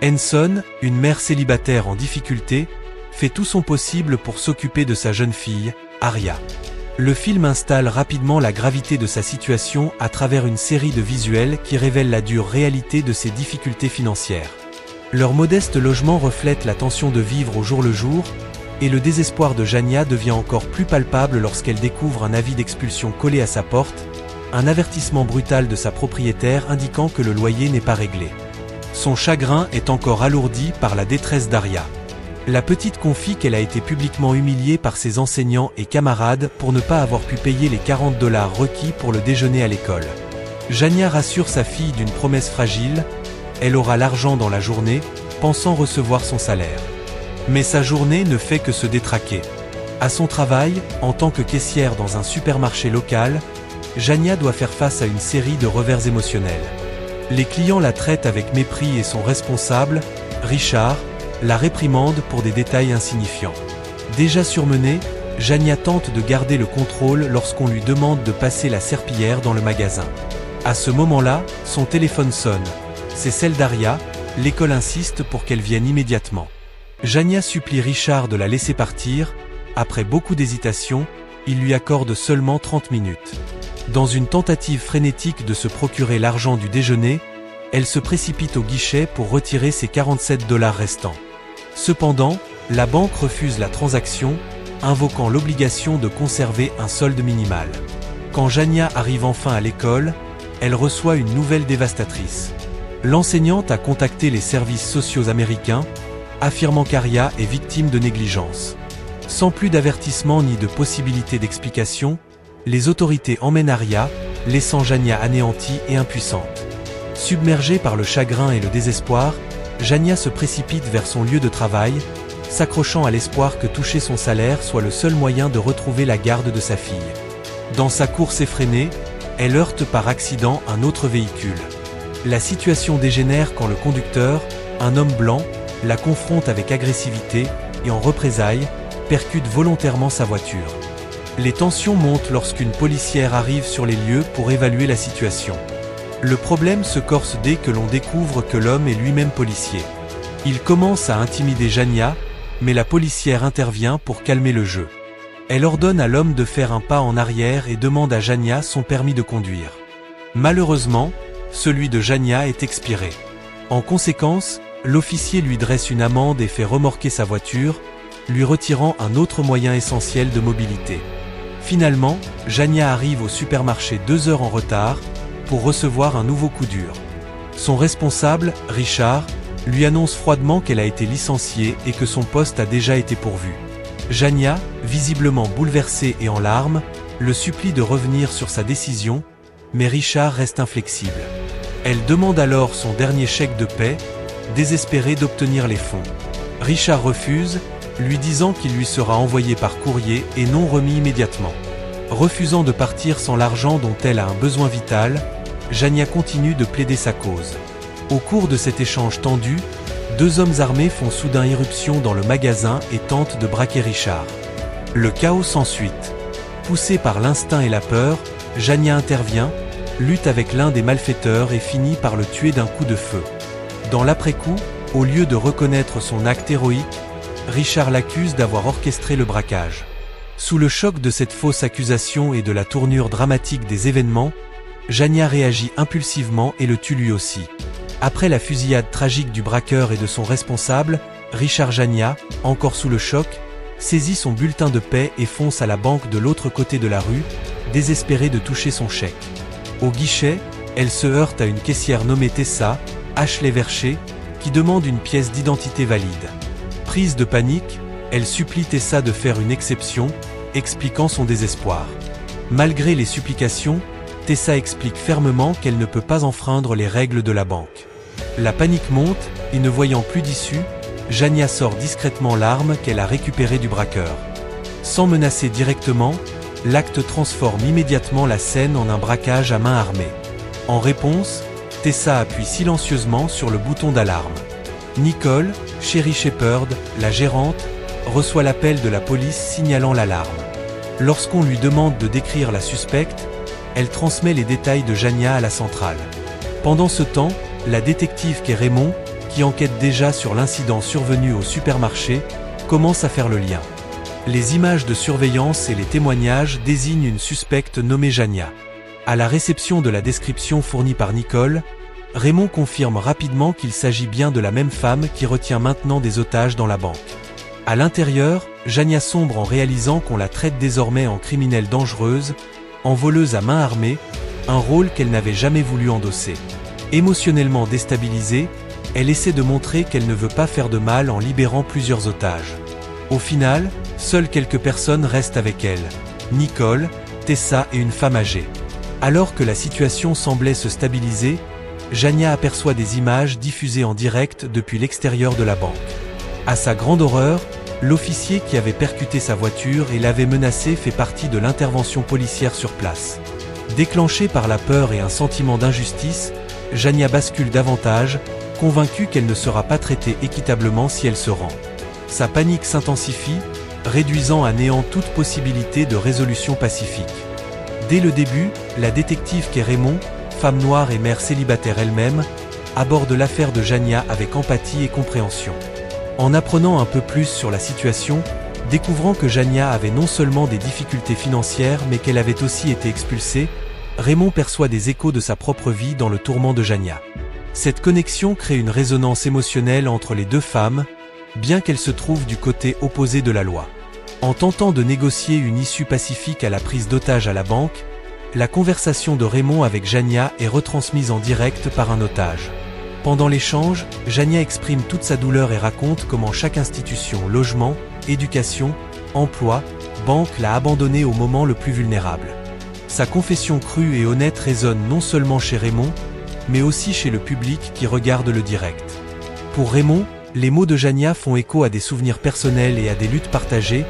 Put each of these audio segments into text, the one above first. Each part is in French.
Henson, une mère célibataire en difficulté, fait tout son possible pour s'occuper de sa jeune fille, Aria. Le film installe rapidement la gravité de sa situation à travers une série de visuels qui révèlent la dure réalité de ses difficultés financières. Leur modeste logement reflète la tension de vivre au jour le jour, et le désespoir de Jania devient encore plus palpable lorsqu'elle découvre un avis d'expulsion collé à sa porte, un avertissement brutal de sa propriétaire indiquant que le loyer n'est pas réglé. Son chagrin est encore alourdi par la détresse d'Aria. La petite confie qu'elle a été publiquement humiliée par ses enseignants et camarades pour ne pas avoir pu payer les $40 requis pour le déjeuner à l'école. Jania rassure sa fille d'une promesse fragile, elle aura l'argent dans la journée, pensant recevoir son salaire. Mais sa journée ne fait que se détraquer. À son travail, en tant que caissière dans un supermarché local, Jania doit faire face à une série de revers émotionnels. Les clients la traitent avec mépris et son responsable, Richard, la réprimande pour des détails insignifiants. Déjà surmenée, Jania tente de garder le contrôle lorsqu'on lui demande de passer la serpillière dans le magasin. À ce moment-là, son téléphone sonne. C'est celle d'Aria, l'école insiste pour qu'elle vienne immédiatement. Jania supplie Richard de la laisser partir. Après beaucoup d'hésitation, il lui accorde seulement 30 minutes. Dans une tentative frénétique de se procurer l'argent du déjeuner, elle se précipite au guichet pour retirer ses $47 restants. Cependant, la banque refuse la transaction, invoquant l'obligation de conserver un solde minimal. Quand Jania arrive enfin à l'école, elle reçoit une nouvelle dévastatrice. L'enseignante a contacté les services sociaux américains, affirmant qu'Aria est victime de négligence. Sans plus d'avertissement ni de possibilité d'explication, les autorités emmènent Aria, laissant Jania anéantie et impuissante. Submergée par le chagrin et le désespoir, Jania se précipite vers son lieu de travail, s'accrochant à l'espoir que toucher son salaire soit le seul moyen de retrouver la garde de sa fille. Dans sa course effrénée, elle heurte par accident un autre véhicule. La situation dégénère quand le conducteur, un homme blanc, la confronte avec agressivité et en représailles, percute volontairement sa voiture. Les tensions montent lorsqu'une policière arrive sur les lieux pour évaluer la situation. Le problème se corse dès que l'on découvre que l'homme est lui-même policier. Il commence à intimider Jania, mais la policière intervient pour calmer le jeu. Elle ordonne à l'homme de faire un pas en arrière et demande à Jania son permis de conduire. Malheureusement, celui de Jania est expiré. En conséquence, l'officier lui dresse une amende et fait remorquer sa voiture, lui retirant un autre moyen essentiel de mobilité. Finalement, Jania arrive au supermarché 2 heures en retard, pour recevoir un nouveau coup dur. Son responsable, Richard, lui annonce froidement qu'elle a été licenciée et que son poste a déjà été pourvu. Jania, visiblement bouleversée et en larmes, le supplie de revenir sur sa décision, mais Richard reste inflexible. Elle demande alors son dernier chèque de paie, désespérée d'obtenir les fonds. Richard refuse, lui disant qu'il lui sera envoyé par courrier et non remis immédiatement. Refusant de partir sans l'argent dont elle a un besoin vital, Jania continue de plaider sa cause. Au cours de cet échange tendu, 2 hommes armés font soudain irruption dans le magasin et tentent de braquer Richard. Le chaos s'ensuit. Poussée par l'instinct et la peur, Jania intervient, lutte avec l'un des malfaiteurs et finit par le tuer d'un coup de feu. Dans l'après-coup, au lieu de reconnaître son acte héroïque, Richard l'accuse d'avoir orchestré le braquage. Sous le choc de cette fausse accusation et de la tournure dramatique des événements, Jania réagit impulsivement et le tue lui aussi. Après la fusillade tragique du braqueur et de son responsable, Richard Jania, encore sous le choc, saisit son bulletin de paie et fonce à la banque de l'autre côté de la rue, désespérée de toucher son chèque. Au guichet, elle se heurte à une caissière nommée Tessa, Ashley Vercher, qui demande une pièce d'identité valide. Prise de panique, elle supplie Tessa de faire une exception, expliquant son désespoir. Malgré les supplications, Tessa explique fermement qu'elle ne peut pas enfreindre les règles de la banque. La panique monte, et ne voyant plus d'issue, Jania sort discrètement l'arme qu'elle a récupérée du braqueur. Sans menacer directement, l'acte transforme immédiatement la scène en un braquage à main armée. En réponse, Tessa appuie silencieusement sur le bouton d'alarme. Nicole, Sherry Shepherd, la gérante, reçoit l'appel de la police signalant l'alarme. Lorsqu'on lui demande de décrire la suspecte, elle transmet les détails de Jania à la centrale. Pendant ce temps, la détective qu'est Raymond, qui enquête déjà sur l'incident survenu au supermarché, commence à faire le lien. Les images de surveillance et les témoignages désignent une suspecte nommée Jania. À la réception de la description fournie par Nicole, Raymond confirme rapidement qu'il s'agit bien de la même femme qui retient maintenant des otages dans la banque. À l'intérieur, Jania sombre en réalisant qu'on la traite désormais en criminelle dangereuse, en voleuse à main armée, un rôle qu'elle n'avait jamais voulu endosser. Émotionnellement déstabilisée, elle essaie de montrer qu'elle ne veut pas faire de mal en libérant plusieurs otages. Au final, seules quelques personnes restent avec elle, Nicole, Tessa et une femme âgée. Alors que la situation semblait se stabiliser, Jania aperçoit des images diffusées en direct depuis l'extérieur de la banque. À sa grande horreur, l'officier qui avait percuté sa voiture et l'avait menacé fait partie de l'intervention policière sur place. Déclenchée par la peur et un sentiment d'injustice, Jania bascule davantage, convaincue qu'elle ne sera pas traitée équitablement si elle se rend. Sa panique s'intensifie, réduisant à néant toute possibilité de résolution pacifique. Dès le début, la détective qu'est Raymond, femme noire et mère célibataire elle-même, aborde l'affaire de Jania avec empathie et compréhension. En apprenant un peu plus sur la situation, découvrant que Jania avait non seulement des difficultés financières mais qu'elle avait aussi été expulsée, Raymond perçoit des échos de sa propre vie dans le tourment de Jania. Cette connexion crée une résonance émotionnelle entre les deux femmes, bien qu'elles se trouvent du côté opposé de la loi. En tentant de négocier une issue pacifique à la prise d'otage à la banque, la conversation de Raymond avec Jania est retransmise en direct par un otage. Pendant l'échange, Jania exprime toute sa douleur et raconte comment chaque institution, logement, éducation, emploi, banque l'a abandonnée au moment le plus vulnérable. Sa confession crue et honnête résonne non seulement chez Raymond, mais aussi chez le public qui regarde le direct. Pour Raymond, les mots de Jania font écho à des souvenirs personnels et à des luttes partagées,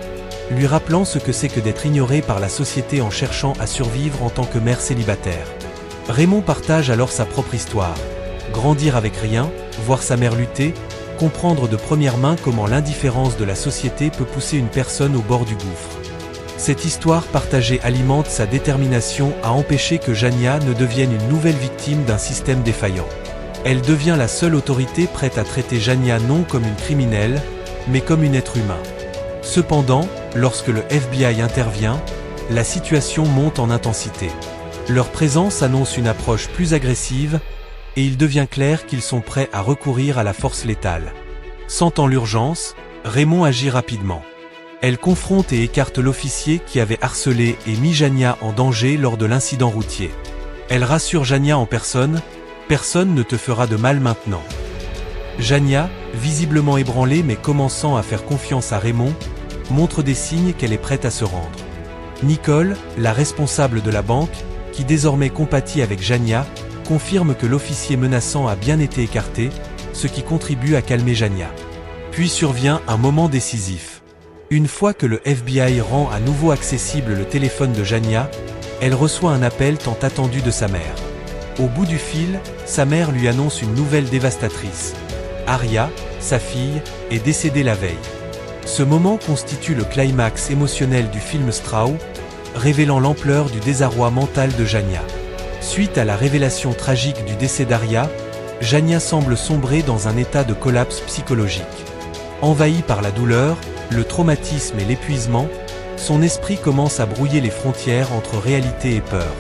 lui rappelant ce que c'est que d'être ignoré par la société en cherchant à survivre en tant que mère célibataire. Raymond partage alors sa propre histoire. Grandir avec rien, voir sa mère lutter, comprendre de première main comment l'indifférence de la société peut pousser une personne au bord du gouffre. Cette histoire partagée alimente sa détermination à empêcher que Jania ne devienne une nouvelle victime d'un système défaillant. Elle devient la seule autorité prête à traiter Jania non comme une criminelle, mais comme un être humain. Cependant, lorsque le FBI intervient, la situation monte en intensité. Leur présence annonce une approche plus agressive, et il devient clair qu'ils sont prêts à recourir à la force létale. Sentant l'urgence, Raymond agit rapidement. Elle confronte et écarte l'officier qui avait harcelé et mis Jania en danger lors de l'incident routier. Elle rassure Jania en personne, « Personne ne te fera de mal maintenant ». Jania, visiblement ébranlée mais commençant à faire confiance à Raymond, montre des signes qu'elle est prête à se rendre. Nicole, la responsable de la banque, qui désormais compatit avec Jania, confirme que l'officier menaçant a bien été écarté, ce qui contribue à calmer Jania. Puis survient un moment décisif. Une fois que le FBI rend à nouveau accessible le téléphone de Jania, elle reçoit un appel tant attendu de sa mère. Au bout du fil, sa mère lui annonce une nouvelle dévastatrice. Aria, sa fille, est décédée la veille. Ce moment constitue le climax émotionnel du film Straw, révélant l'ampleur du désarroi mental de Jania. Suite à la révélation tragique du décès d'Aria, Jania semble sombrer dans un état de collapse psychologique. Envahie par la douleur, le traumatisme et l'épuisement, son esprit commence à brouiller les frontières entre réalité et peur.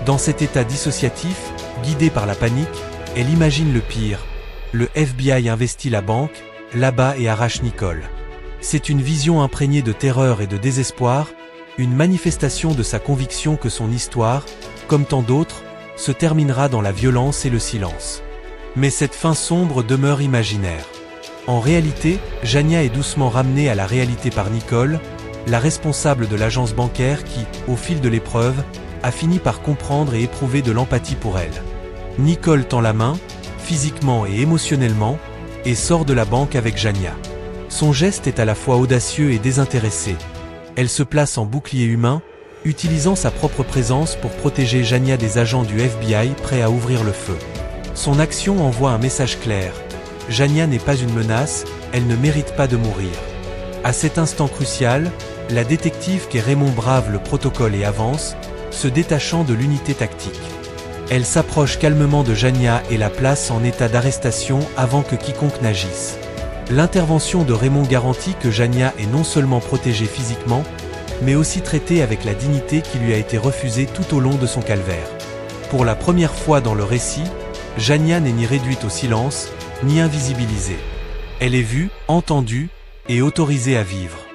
Dans cet état dissociatif, guidée par la panique, elle imagine le pire. Le FBI investit la banque, l'abat et arrache Nicole. C'est une vision imprégnée de terreur et de désespoir, une manifestation de sa conviction que son histoire, comme tant d'autres, se terminera dans la violence et le silence. Mais cette fin sombre demeure imaginaire. En réalité, Jania est doucement ramenée à la réalité par Nicole, la responsable de l'agence bancaire qui, au fil de l'épreuve, a fini par comprendre et éprouver de l'empathie pour elle. Nicole tend la main, physiquement et émotionnellement, et sort de la banque avec Jania. Son geste est à la fois audacieux et désintéressé. Elle se place en bouclier humain, utilisant sa propre présence pour protéger Jania des agents du FBI prêts à ouvrir le feu. Son action envoie un message clair. Jania n'est pas une menace, elle ne mérite pas de mourir. À cet instant crucial, la détective qu'est Raymond brave le protocole et avance, se détachant de l'unité tactique. Elle s'approche calmement de Jania et la place en état d'arrestation avant que quiconque n'agisse. L'intervention de Raymond garantit que Jania est non seulement protégée physiquement, mais aussi traitée avec la dignité qui lui a été refusée tout au long de son calvaire. Pour la première fois dans le récit, Jania n'est ni réduite au silence, ni invisibilisée. Elle est vue, entendue et autorisée à vivre.